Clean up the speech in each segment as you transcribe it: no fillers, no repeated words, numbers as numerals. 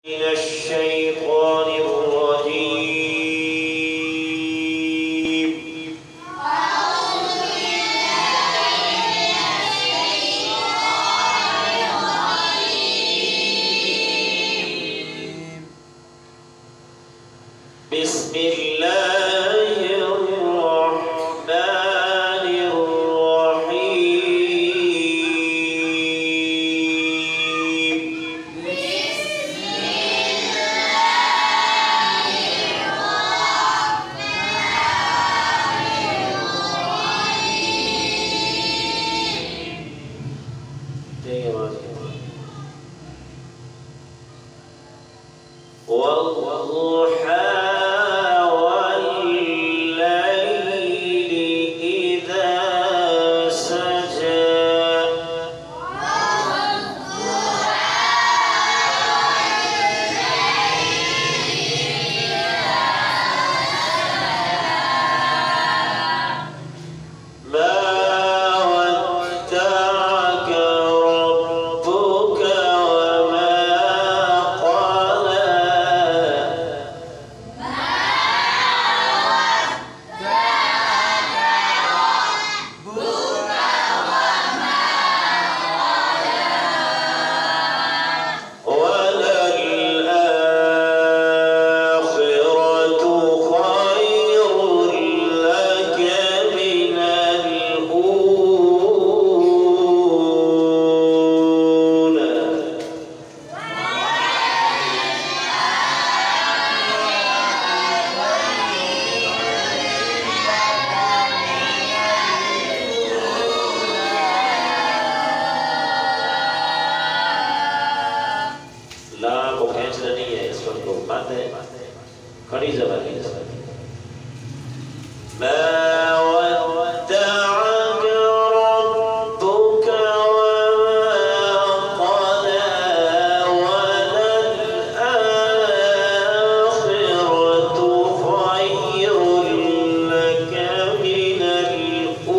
من الشيطان الرجيم. أعوذ بالله من الشيطان الرجيم. بسم الله الرحمن الرحيم. والضحى والليل إذا سجى. ما ودعك ربك وما قلى. وللآخرة خير لك من الأولى. ला को खींचना नहीं है, इस पर को बात है खड़ी जबान है। ما ودعك ربك وما قلى. وللآخرة خير لك من الأولى.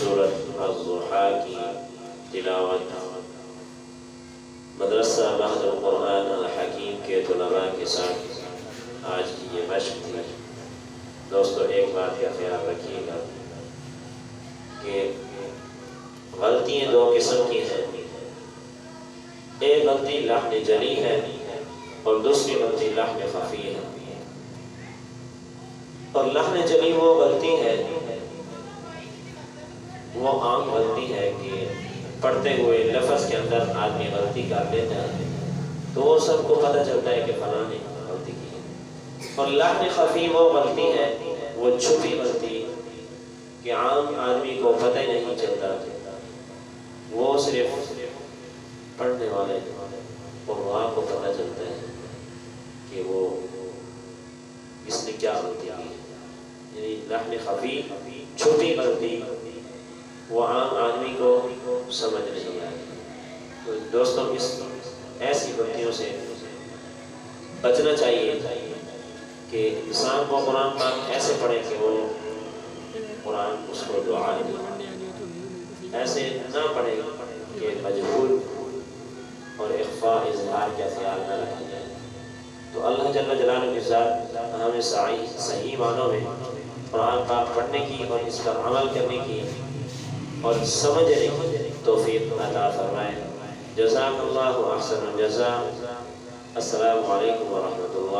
سورۃ الضحیٰ کی تلاوت مدرسہ مہد القرآن الحکیم کے طلباء کے ساتھ آج کی یہ مشق تھی۔ دوستو ایک بات کا خیال رکھیے گا کہ غلطیاں دو قسم کی ہیں، ایک غلطی لحن جلی ہے اور دوسری غلطی لحن خفی ہے۔ اور لحن جلی وہ غلطی ہے، وہ عام غلطی ہے کہ پڑھتے ہوئے لفظ کے اندر آدمی غلطی کر لیتا ہے تو وہ سب کو پتہ چلتا ہے کہ فلاں نے غلطی کی ہے۔ اور لحن خفی وہ غلطی ہے، وہ چھپی غلطی کہ عام آدمی کو پتہ ہی نہیں چلتا، وہ صرف پڑھنے والے قرآن کو پتہ چلتا ہے کہ وہ اس نے کیا غلطی کی ہے۔ یعنی لحن خفی چھپی غلطی وہ عام آدمی کو سمجھ نہیں آئی۔ تو دوستوں اس ایسی غلطیوں سے بچنا چاہیے کہ انسان کو قرآن پاک ایسے پڑھے کہ وہ قرآن اس کو دعا دے، ایسے نہ پڑھے کہ مجہول اور اخفاء اظہار کا خیال نہ رکھا جائے۔ تو اللہ جل جلالہ کی ذات ہمیں صحیح معنوں میں قرآن پاک پڑھنے کی اور اس پر عمل کرنے کی اور سمجھنے کی توفیق عطا فرمائے۔ جزاک اللہ احسن الجزاء۔ السلام علیکم ورحمۃ اللہ۔